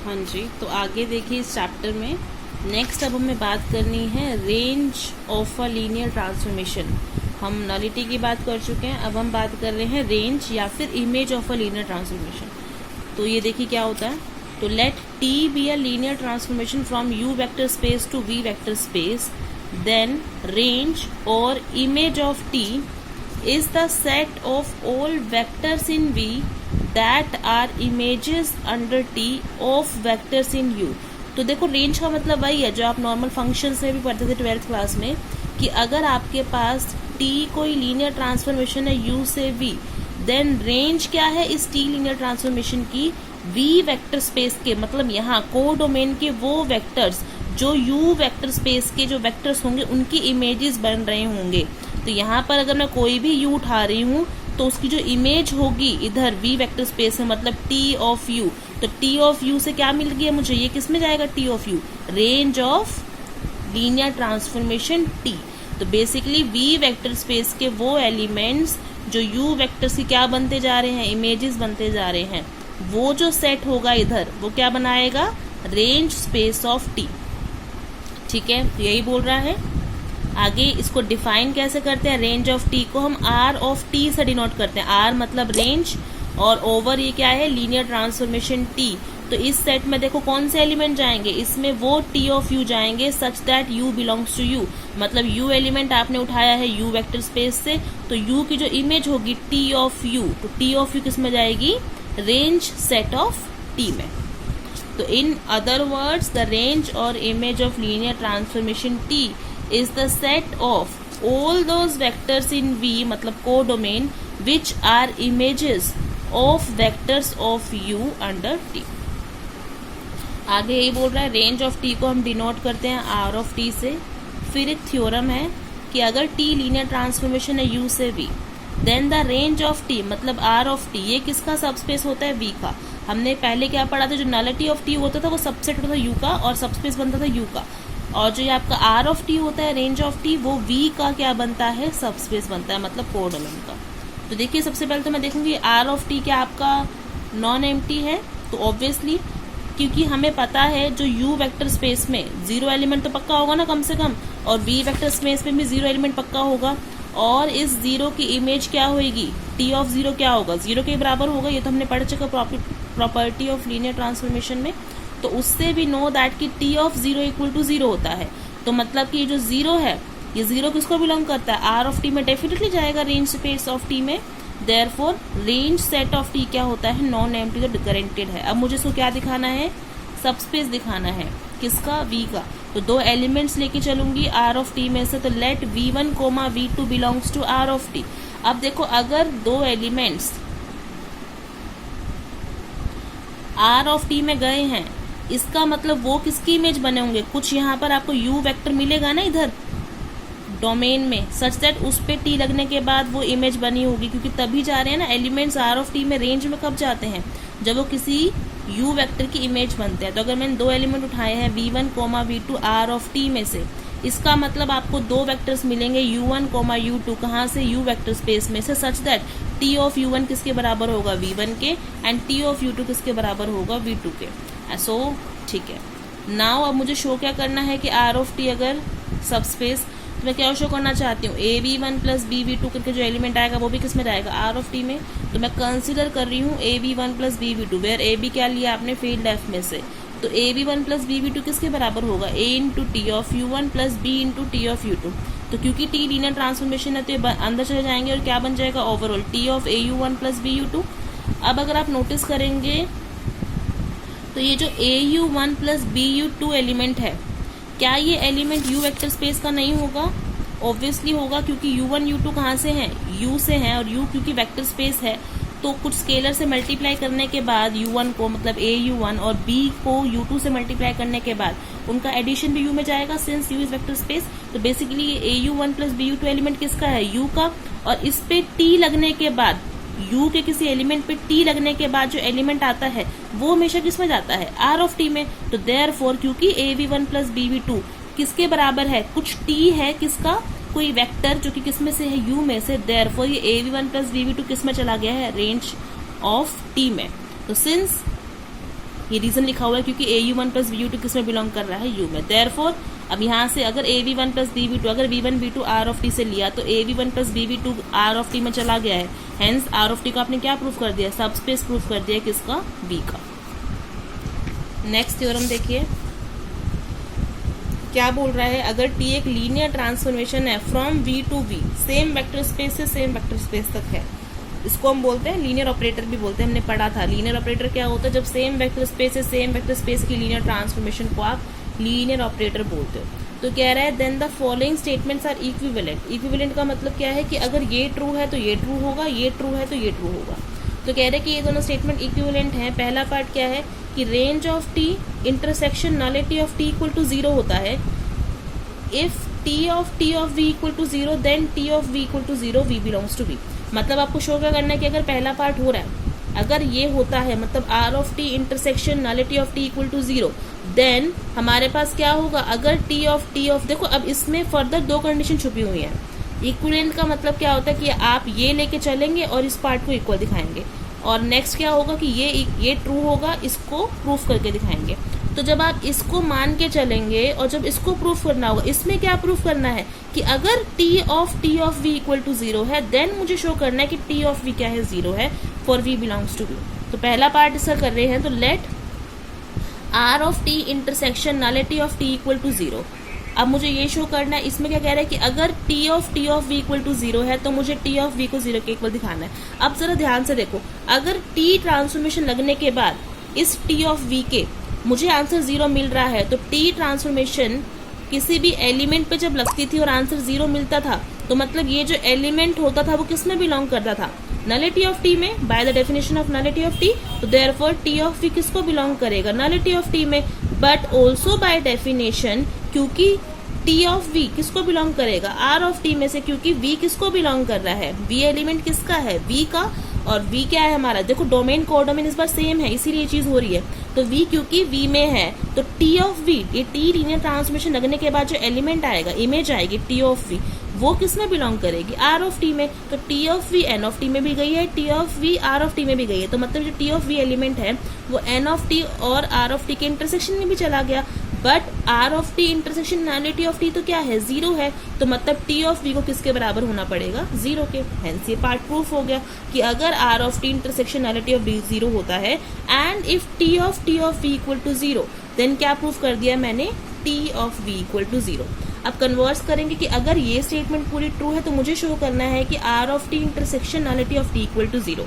हाँ जी, तो आगे देखिए इस चैप्टर में नेक्स्ट अब हमें बात करनी है range of a linear transformation. हम नलिटी की बात कर चुके हैं, अब हम बात कर रहे हैं रेंज या फिर image of a linear transformation. तो ये देखिए क्या होता है। तो let T be a linear transformation from U vector space to V vector space, then range और image of T is the set of all vectors in V that are images under T of vectors in U। तो देखो range का मतलब वही है जो आप normal functions में भी पढ़ते थे 12th क्लास में, कि अगर आपके पास T कोई लीनियर ट्रांसफॉर्मेशन है U से V, देन रेंज क्या है इस T लीनियर ट्रांसफॉर्मेशन की, V वेक्टर स्पेस के, मतलब यहाँ को डोमेन के वो वेक्टर्स जो U वेक्टर स्पेस के जो वेक्टर्स होंगे उनकी इमेजेस बन रहे होंगे। तो यहाँ पर अगर मैं कोई भी U उठा रही हूँ तो उसकी जो इमेज होगी इधर V वेक्टर स्पेस में, मतलब T ऑफ U, तो T ऑफ U से क्या मिल गया मुझे, ये किस में जाएगा T of U, range of linear transformation T। तो बेसिकली V वेक्टर स्पेस के वो एलिमेंट्स जो U वेक्टर्स की क्या बनते जा रहे हैं, इमेजेस बनते जा रहे हैं, वो जो सेट होगा इधर वो क्या बनाएगा, रेंज स्पेस ऑफ T। ठीक है, यही बोल रहा है। आगे इसको डिफाइन कैसे करते हैं, रेंज ऑफ टी को हम आर ऑफ टी से डिनोट करते हैं। आर मतलब रेंज और ओवर ये क्या है, लीनियर ट्रांसफॉर्मेशन टी। तो इस सेट में देखो कौन से एलिमेंट जाएंगे, इसमें वो टी ऑफ यू जाएंगे such that U belongs to U, मतलब यू एलिमेंट आपने उठाया है यू वेक्टर स्पेस से, तो यू की जो इमेज होगी टी ऑफ यू, तो टी ऑफ यू किस में जाएगी, रेंज सेट ऑफ टी में। तो in other words the range और image of linear transformation T is the set of all those vectors in V, मतलब codomain, which are images of vectors of U under T। आगे यही बोल रहा है range of T को हम denote करते हैं R ऑफ T से। फिर एक थ्योरम है कि अगर T लीनियर ट्रांसफॉर्मेशन है U से V, then the range of T मतलब R ऑफ T ये किसका सबस्पेस होता है, V का। हमने पहले क्या पढ़ा था, जो नलिटी ऑफ T होता था वो सबसेट होता था U का और सबस्पेस बनता था U का, और जो ये आपका आर ऑफ टी होता है, रेंज ऑफ टी, वो वी का क्या बनता है, सबस्पेस बनता है, मतलब कोडोमेन का। तो देखिए सबसे पहले तो मैं देखूंगी आर ऑफ टी क्या आपका नॉन एम्प्टी है, तो ऑब्वियसली क्योंकि हमें पता है जो यू वेक्टर स्पेस में जीरो एलिमेंट तो पक्का होगा ना कम से कम, और वी वेक्टर स्पेस में भी जीरो एलिमेंट पक्का होगा, और इस जीरो की इमेज क्या होगी, टी ऑफ जीरो क्या होगा, जीरो के बराबर होगा। ये तो हमने पढ़ चुका प्रॉपर्टी ऑफ लीनियर ट्रांसफॉर्मेशन में। तो उससे भी नो दैट कि T of zero equal to zero होता है, तो मतलब कि ये जो जीरो है ये जीरो किसको बिलोंग करता है, आर ऑफ टी में डेफिनेटली जाएगा, रेंज स्पेस ऑफ टी में। Therefore range set of T क्या होता है, नॉन एम्प्टी, तो गारंटेड है। अब मुझे इसको क्या दिखाना है, सबस्पेस दिखाना है, किसका, वी का। तो दो एलिमेंट्स लेके चलूंगी आर ऑफ टी में से, तो let V1, V2 belongs to R of T. अब देखो अगर दो एलिमेंट्स आर ऑफ टी में गए हैं, इसका मतलब वो किसकी इमेज बने होंगे, कुछ यहाँ पर आपको यू वेक्टर मिलेगा ना इधर डोमेन में, सच दैट उस पे टी लगने के बाद वो इमेज बनी होगी, क्योंकि तभी जा रहे हैं ना एलिमेंट्स आर ऑफ टी में, रेंज में कब जाते हैं, जब वो किसी यू वेक्टर की इमेज बनते हैं। तो अगर मैंने दो एलिमेंट उठाए हैं V1, V2 are of T में से, इसका मतलब आपको दो वेक्टर्स मिलेंगे U1, U2, कहाँ से, यू वेक्टर स्पेस में से, such that T of U1 किसके बराबर होगा, V1 के, एंड टी ऑफ U2 किसके बराबर होगा, V2 के। सो ठीक है, नाउ अब मुझे शो क्या करना है कि आर ऑफ टी अगर सबस्पेस, तो मैं क्या शो करना चाहती हूँ, AV1 प्लस BV2 करके जो एलिमेंट आएगा वो भी किस में रहेगा, आर ऑफ टी में। तो मैं कंसिडर कर रही हूँ AV1 plus BV2, where AB क्या लिया आपने, फील्ड F में से। तो AV1 प्लस BV2 किसके बराबर होगा, A into T of U1 plus B into T of U2। तो क्योंकि टी लीनियर ट्रांसफॉर्मेशन है तो ये अंदर चले जाएंगे और क्या बन जाएगा, overall T of AU1 plus BU2। अब अगर आप नोटिस करेंगे तो ये जो AU1 प्लस BU2 एलिमेंट है, क्या ये एलिमेंट U वेक्टर स्पेस का नहीं होगा, ऑब्वियसली होगा, क्योंकि U1, U2 कहाँ से हैं, U से हैं, और U क्योंकि वेक्टर स्पेस है तो कुछ स्केलर से मल्टीप्लाई करने के बाद U1 को, मतलब AU1 और B को U2 से मल्टीप्लाई करने के बाद उनका एडिशन भी U में जाएगा, since U is vector space. तो बेसिकली ये AU1 प्लस BU2 एलिमेंट किसका है, U का, और इस पे T लगने के बाद, U के किसी एलिमेंट पे T लगने के बाद जो एलिमेंट आता है वो हमेशा किस में जाता है, R ऑफ T में। तो देयरफॉर क्योंकि AV1 प्लस BV2 किसके बराबर है, कुछ T है किसका, कोई वेक्टर जो कि किस में से है, U में से, देयरफॉर ये AV1 प्लस BV2 किस में चला गया है, रेंज ऑफ T में। तो सिंस ये रीजन लिखा हुआ है क्योंकि AU1 प्लस VU2 किस में बिलोंग कर रहा है, U में। देयरफॉर अब यहाँ से अगर AV1 प्लस BV2, अगर V1 V2 R of T से लिया तो AV1 plus BV2 R of T में चला गया है, हेंस R ऑफ टी को आपने क्या प्रूफ कर दिया, सब स्पेस प्रूफ कर दिया किसका, V का। नेक्स्ट थ्योरम देखिए क्या बोल रहा है, अगर T एक लीनियर ट्रांसफॉर्मेशन है from V to V, same vector space से सेम वेक्टर स्पेस तक है, इसको हम बोलते हैं लीनियर ऑपरेटर भी बोलते हैं, हमने पढ़ा था। लीनियर ऑपरेटर क्या होता है, जब सेम वेक्टर स्पेस से सेम वेक्टर स्पेस की लीनियर ट्रांसफॉर्मेशन को आप लीनियर ऑपरेटर बोलते हो। तो कह रहा है then the following statements are equivalent. Equivalent का मतलब क्या है कि अगर ये ट्रू है तो ये ट्रू होगा, ये ट्रू है तो ये ट्रू होगा। तो कह रहे हैं कि ये दोनों स्टेटमेंट इक्विवेलेंट हैं। पहला पार्ट क्या है कि range of T intersection nullity of T equal to 0 होता है। If T of V equal to 0 then T of V equal to 0 V belongs to V। मतलब आपको शो क्या करना है कि अगर पहला पार्ट हो रहा है, अगर ये होता है मतलब R of T intersection nullity of T equal to 0, then हमारे पास क्या होगा, अगर टी ऑफ देखो अब इसमें फर्दर दो कंडीशन छुपी हुई है। इक्विवेलेंट का मतलब क्या होता है कि आप ये लेके चलेंगे और इस पार्ट को इक्वल दिखाएंगे, और नेक्स्ट क्या होगा कि ये ट्रू होगा, इसको प्रूफ करके दिखाएंगे। तो जब आप इसको मान के चलेंगे और जब इसको प्रूफ करना होगा, इसमें क्या प्रूफ करना है कि अगर T of V equal to 0 है, देन मुझे शो करना है कि टी ऑफ V क्या है, 0 है for V belongs to V। तो पहला पार्ट इसका कर रहे हैं, तो let R of T intersection nullity of T equal to 0। अब मुझे ये शो करना है, इसमें क्या कह रहा है कि अगर T of V equal to 0 है तो मुझे टी ऑफ V को 0 के इक्वल दिखाना है। अब जरा ध्यान से देखो, अगर टी ट्रांसफॉर्मेशन लगने के बाद इस टी ऑफ V के मुझे आंसर 0 मिल रहा है, तो टी ट्रांसफॉर्मेशन किसी भी एलिमेंट पे जब लगती थी और आंसर 0 मिलता था, तो मतलब ये जो एलिमेंट होता था वो किस में बिलोंग करता था, नलिटी ऑफ टी में, by the definition of nullity of T. तो देयरफॉर टी ऑफ V किसको बिलोंग करेगा, नलिटी ऑफ टी में। बट ऑल्सो बाय डेफिनेशन, क्योंकि टी ऑफ V किसको बिलोंग करेगा, R ऑफ टी में से, क्योंकि V किसको बिलोंग कर रहा है, V एलिमेंट किसका है, V का। और V क्या है हमारा, देखो डोमेन कोडोमेन इस बार सेम है, इसीलिए ये चीज हो रही है। तो V क्योंकि V में है, तो टी ऑफ V, ये टी लीनियर ट्रांसफॉर्मेशन लगने के बाद जो एलिमेंट आएगा, इमेज आएगी टी ऑफ V, वो किस में बिलोंग करेगी, R ऑफ टी में। तो T of V N of T में भी गई है, T of V R of T में भी गई है। तो मतलब जो टी ऑफ V एलिमेंट है वो N ऑफ टी और R ऑफ टी के इंटरसेक्शन में भी चला गया। But R of T intersection nullity of T तो क्या है, 0 है। तो मतलब टी ऑफ V को किसके बराबर होना पड़ेगा, 0 के। हेंस ये पार्ट प्रूफ हो गया कि अगर R of T intersection nullity of D 0 होता है, and if T of V equal to 0, then क्या प्रूफ कर दिया मैंने, T of V equal to 0। अब कन्वर्स करेंगे कि अगर ये स्टेटमेंट पूरी ट्रू है तो मुझे शो करना है कि R of T intersection nullity of T equal to 0।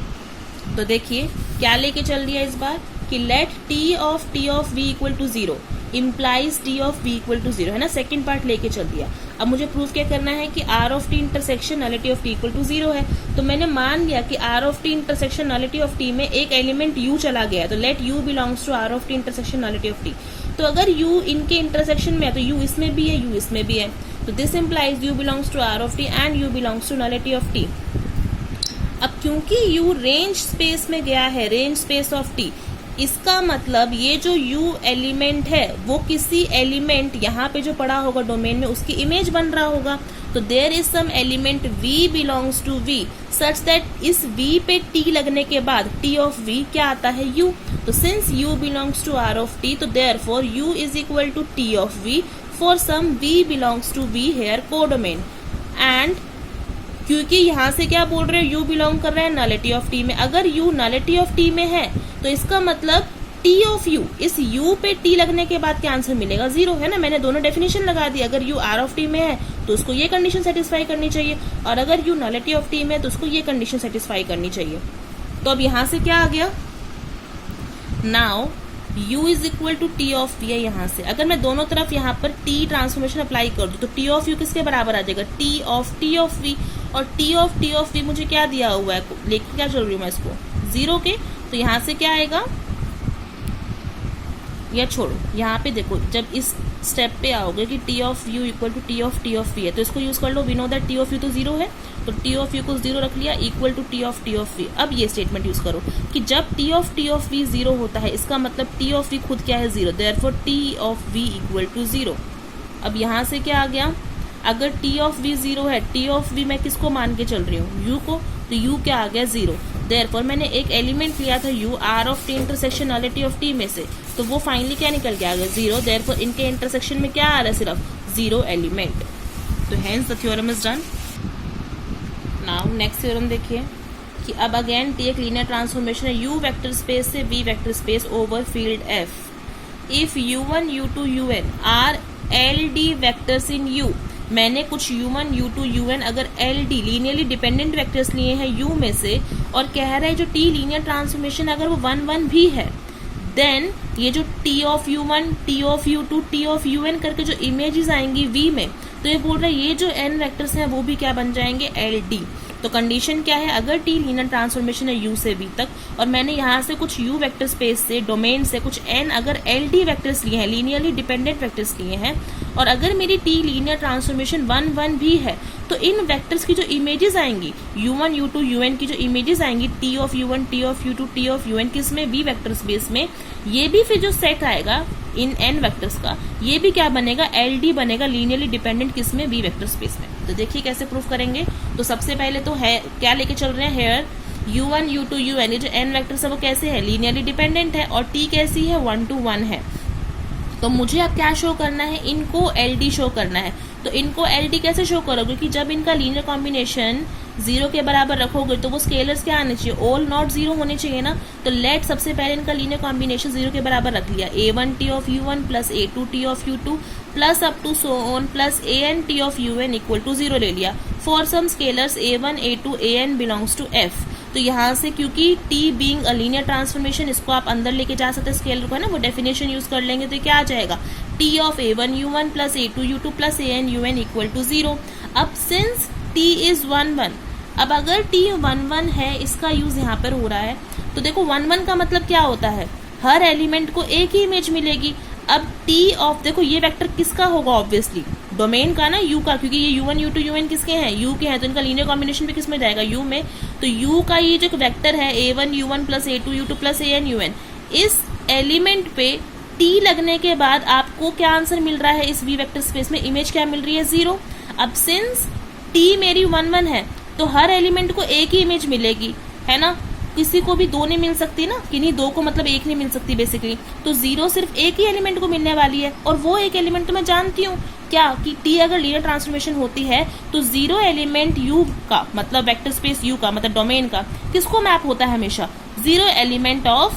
तो देखिए क्या लेके चल दिया इस बार कि let T of V equal to 0 implies T of V equal to 0, है ना, सेकंड पार्ट लेके चल दिया। अब मुझे प्रूफ क्या करना है कि R of T intersection nullity of T equal to 0 है। तो मैंने मान लिया कि R of T intersection nullity of T में एक एलिमेंट U चला गया है, तो let U belongs to R of T intersection nullity of T. तो अगर U इनके इंटरसेक्शन में है तो U इसमें भी है, U इसमें भी है, तो this implies U belongs to R of T and U belongs to nullity of T. अब क्योंकि U रेंज स्पेस में गया है, रेंज स्पेस ऑफ टी, इसका मतलब ये जो U एलिमेंट है वो किसी एलिमेंट यहाँ पे जो पड़ा होगा डोमेन में उसकी इमेज बन रहा होगा। तो there is some element V belongs to V such that इस V पे T लगने के बाद T ऑफ V क्या आता है, U। तो since U belongs to R of T, तो therefore U is equal to T of V for some V belongs to V here codomain. And क्योंकि यहाँ से क्या बोल रहे हो, U बिलोंग कर रहा है नलिटी ऑफ टी में। अगर U नलिटी ऑफ टी में है तो इसका मतलब T ऑफ U, इस U पे T लगने के बाद क्या आंसर मिलेगा, 0, है ना। मैंने दोनों डेफिनेशन लगा दी। अगर U R ऑफ टी में है तो उसको ये कंडीशन सेटिस्फाई करनी चाहिए, और अगर U नलिटी ऑफ टी में है तो उसको ये कंडीशन सेटिस्फाई करनी चाहिए। तो अब यहाँ से क्या आ गया, now U is equal to T of V है। यहाँ से अगर मैं दोनों तरफ यहाँ पर T ट्रांसफॉर्मेशन अप्लाई कर दूं तो T ऑफ U किसके बराबर आ जाएगा, T ऑफ V। और T ऑफ V मुझे क्या दिया हुआ है, लेके क्या चल रही हूँ मैं इसको, 0 के। तो यहाँ से क्या आएगा, या छोड़ो, यहाँ पे देखो जब इस स्टेप पे आओगे कि T of U equal to T of V है, तो इसको यूज कर लो। We know that T of U तो 0 है, तो T ऑफ U को 0 रख लिया, equal to T of V। अब ये स्टेटमेंट यूज करो कि जब T ऑफ V 0 होता है, इसका मतलब T ऑफ V खुद क्या है, 0, therefore T of V equal to 0। अब यहाँ से क्या आ गया, अगर T ऑफ V 0 है, T ऑफ V मैं किसको मान के चल रही हूँ, U को, तो U क्या आ गया, 0। देयरफॉर मैंने एक एलिमेंट लिया था u r of T intersectionality of T में से, तो वो फाइनली क्या निकल के आ गया 0। देयरफॉर इनके इंटरसेक्शन में क्या आ रहा है, सिर्फ 0 एलिमेंट। तो hence the theorem is done. Now next theorem देखिए कि अब अगेन टी एक लीनियर ट्रांसफॉर्मेशन है u वेक्टर स्पेस से v vector space over field f। If u1 u2 un are LD vectors in u, मैंने कुछ u1 u2 un अगर LD linearly dependent vectors लिए हैं u में से, और कह रहा है जो t लीनियर ट्रांसफॉर्मेशन अगर वो 1 1 भी है, देन ये जो t of u1 t of u2 t of un करके जो इमेजेस आएंगी v में, तो ये बोल रहा है ये जो n वेक्टर्स हैं वो भी क्या बन जाएंगे, LD। तो कंडीशन क्या है, अगर t लीनियर ट्रांसफॉर्मेशन है u से v तक, और मैंने यहाँ से कुछ u वेक्टर स्पेस से डोमेन से कुछ n अगर LD वेक्टर्स लिए हैं, लीनियरली डिपेंडेंट वेक्टर्स लिए हैं, और अगर मेरी t लीनियर ट्रांसफॉर्मेशन 1 1 भी है, तो इन वेक्टर्स की जो इमेजेस आएंगी u1 u2 un की जो इमेजेस आएंगी t of u1 t of u2 t of un किसमें, v वेक्टर स्पेस में, ये भी फिर जो सेट आएगा इन n वेक्टर्स का, ये भी क्या बनेगा, LD बनेगा, लीनियरली डिपेंडेंट किसमें, v वेक्टर स्पेस में। तो देखिए कैसे प्रूफ करेंगे। तो सबसे पहले तो है क्या लेके चल रहे हैं, हेयर u1 u2 un, ये जो n वेक्टर्स है वो कैसे है, लीनियरली डिपेंडेंट है, और t कैसी है, 1 to 1 है। तो मुझे अब क्या शो करना है, इनको LD शो करना है। तो इनको LD कैसे शो करोगे कि जब इनका लीनियर कॉम्बिनेशन 0 के बराबर रखोगे तो वो स्केलर्स क्या आने चाहिए, ऑल नॉट 0 होने चाहिए ना। तो लेट सबसे पहले इनका लीनियर कॉम्बिनेशन 0 के बराबर रख लिया, a1t of u1 plus a2t of u2 plus up to so on plus an t of un equal to 0 ले लिया for some scalars a1 a2 an belongs to f। तो यहाँ से क्योंकि t being a linear transformation, इसको आप अंदर लेके जा सकते हैं स्केलर को, है ना, वो डेफिनेशन यूज कर लेंगे तो क्या आ जाएगा, t of a1 u1 plus a2 u2 plus an un equal to 0। अब सिंस t इज 1 1, अब अगर t 1 1 है, इसका यूज यहाँ पर हो रहा है, तो देखो 1 1 का मतलब क्या होता है, हर एलिमेंट को एक ही इमेज मिलेगी। अब t ऑफ, देखो ये वेक्टर किसका होगा, ऑब्वियसली डोमेन का ना, u का, क्योंकि ये u1 u2 un किसके हैं, u के हैं, तो इनका लीनियर कॉम्बिनेशन भी किस में जाएगा, u में। तो u का ये जो वेक्टर है a1 u1 plus a2 u2 plus an un, इस एलिमेंट पे t लगने के बाद आपको क्या आंसर मिल रहा है, इस v वेक्टर स्पेस में इमेज क्या मिल रही है, 0। अब सिंस t मेरी 1 1 है, तो हर एलिमेंट को एक ही इमेज मिलेगी, है ना, किसी को भी 2 नहीं मिल सकती ना, किन्हीं 2 को मतलब 1 नहीं मिल सकती बेसिकली। तो 0 सिर्फ एक ही एलिमेंट को मिलने वाली है, और वो एक एलिमेंट तो मैं जानती हूँ क्या, कि t अगर लीनियर ट्रांसफॉर्मेशन होती है तो 0 एलिमेंट u का मतलब वेक्टर स्पेस u का मतलब डोमेन का किसको मैप होता है हमेशा, 0 एलिमेंट ऑफ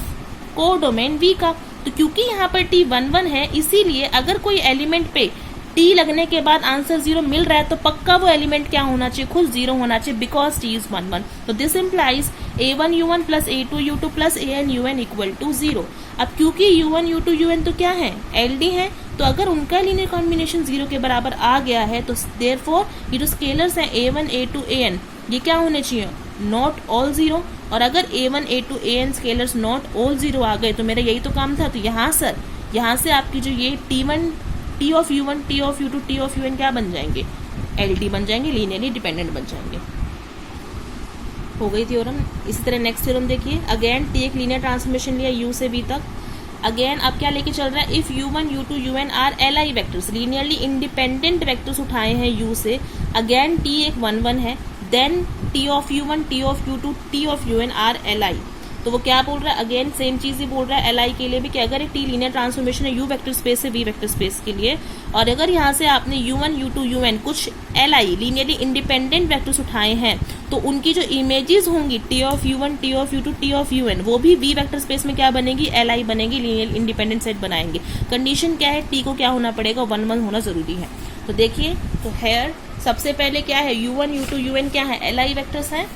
को डोमेन v का। तो क्योंकि यहाँ पर t 1 1 है, इसीलिए अगर कोई एलिमेंट पे t लगने के बाद आंसर 0 मिल रहा है तो पक्का वो एलिमेंट क्या होना चाहिए, खुद 0 होना चाहिए, बिकॉज t इज 1 1। तो this implies a1 u1 plus a2 u2 plus an un equal to 0। अब क्योंकि u1 u2 un तो क्या है, LD है, तो अगर उनका लीनियर कॉम्बिनेशन 0 के बराबर आ गया है, तो देयरफॉर ये जो स्केलर्स हैं a1 a2 an, ये क्या होने चाहिए, नॉट ऑल 0। और अगर a1 a2 an scalars not all 0 आ गए तो मेरा यही तो काम था। तो यहाँ से आपकी जो ये t1 t of u1 t of u2 t of un क्या बन जाएंगे, LD बन जाएंगे, लीनियरली डिपेंडेंट बन जाएंगे। हो गई थ्योरम। इसी तरह नेक्स्ट थ्योरम देखिए, अगेन t एक लीनियर ट्रांसफॉर्मेशन लिया u से v तक। अगेन अब क्या लेके चल रहा है, if u1 u2 un are li vectors, linearly independent vectors उठाए हैं u से, अगेन t एक 1 1 है, then t of u1 t of u2 t of un are li। तो वो क्या बोल रहा है, अगेन सेम चीज ही बोल रहा है li के लिए भी, कि अगर एक t लीनियर ट्रांसफॉर्मेशन है u वेक्टर स्पेस से v वेक्टर स्पेस के लिए, और अगर यहाँ से आपने u1 u2 un कुछ li लीनियरली इंडिपेंडेंट वेक्टर्स उठाए हैं, तो उनकी जो इमेजेस होंगी t of u1 t of u2 t of un, वो भी v वेक्टर स्पेस में क्या बनेगी, li बनेगी, लीनियर इंडिपेंडेंट सेट बनाएंगे। कंडीशन क्या है, t को क्या होना पड़ेगा, 1 1 होना जरूरी है। तो देखिए, तो हेयर सबसे पहले क्या है, u1 u2 un क्या है, li वेक्टर्स हैं,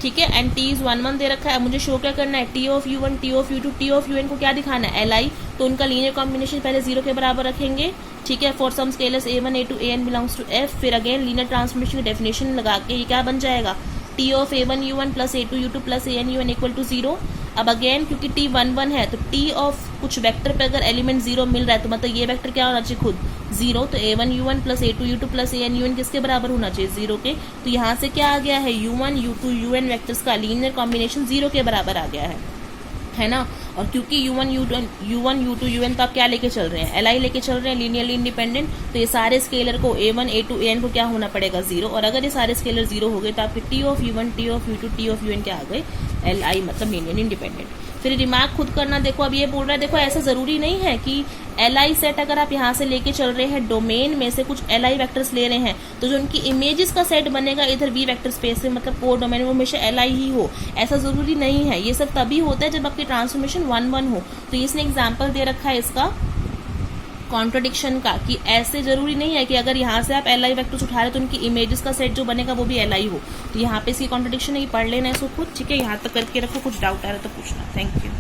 ठीक है, एंड t इज 1 1 दे रखा है। मुझे शो क्या करना है, t of u1 t of u2 t of un को क्या दिखाना है, li। तो उनका लीनियर कॉम्बिनेशन पहले 0 के बराबर रखेंगे, ठीक है, for some scalars a1 a2 an belongs to f। फिर अगेन लीनियर ट्रांसफॉर्मेशन की डेफिनेशन लगा के ये क्या बन जाएगा, t of a1 u1 plus a2 u2 plus an un equal to 0। अब अगेन क्योंकि t 1 1 है, तो t ऑफ कुछ वेक्टर पे अगर एलिमेंट 0 मिल रहा है, तो मतलब ये वेक्टर क्या होना चाहिए, खुद 0। तो a1 u1 plus a2 u2 plus an un किसके बराबर होना चाहिए, 0 के। तो यहाँ से क्या आ गया है, u1 u2 un वेक्टर्स का लीनियर कॉम्बिनेशन 0 के बराबर आ गया है ना। और क्योंकि U1 U2 UN तो आप क्या लेके चल रहे हैं, Li लेके चल रहे हैं, लीनियरली इंडिपेंडेंट, तो ये सारे स्केलर को A1 A2 AN को क्या होना पड़ेगा 0, और अगर ये सारे स्केलर 0 हो गए तो आपके T of U1 T of U2 T of UN क्या आ गए, Li मतलब लीनियर इंडिपेंडेंट। फिर रिमार्क खुद करना, देखो अब ये बोल रहा है, देखो ऐसा जरूरी नहीं है कि Li सेट अगर आप यहाँ से लेके चल रहे हैं, डोमेन में से कुछ Li वेक्टर्स ले रहे हैं, तो जो उनकी इमेजेस का सेट बनेगा इधर V वेक्टर स्पेस में, मतलब कोर डोमेन में, वो हमेशा Li ही हो, ऐसा जरूरी नहीं है। ये सब तभी होता है जब आपकी ट्रांसफॉर्मेशन 1-1 हो। तो इसने एग्जाम्पल दे रखा है इसका कॉन्ट्रडिक्शन का, कि ऐसे जरूरी नहीं है कि अगर यहाँ से आप Li वेक्टर्स उठा रहे तो उनकी इमेजेस का सेट जो बनेगा वो भी Li हो। तो यहाँ पे इसकी कॉन्ट्रडिक्शन है, पढ़ लेना इसको खुद, ठीक है। यहाँ तक करके रखो, कुछ डाउट आ रहा तो पूछना। Thank you.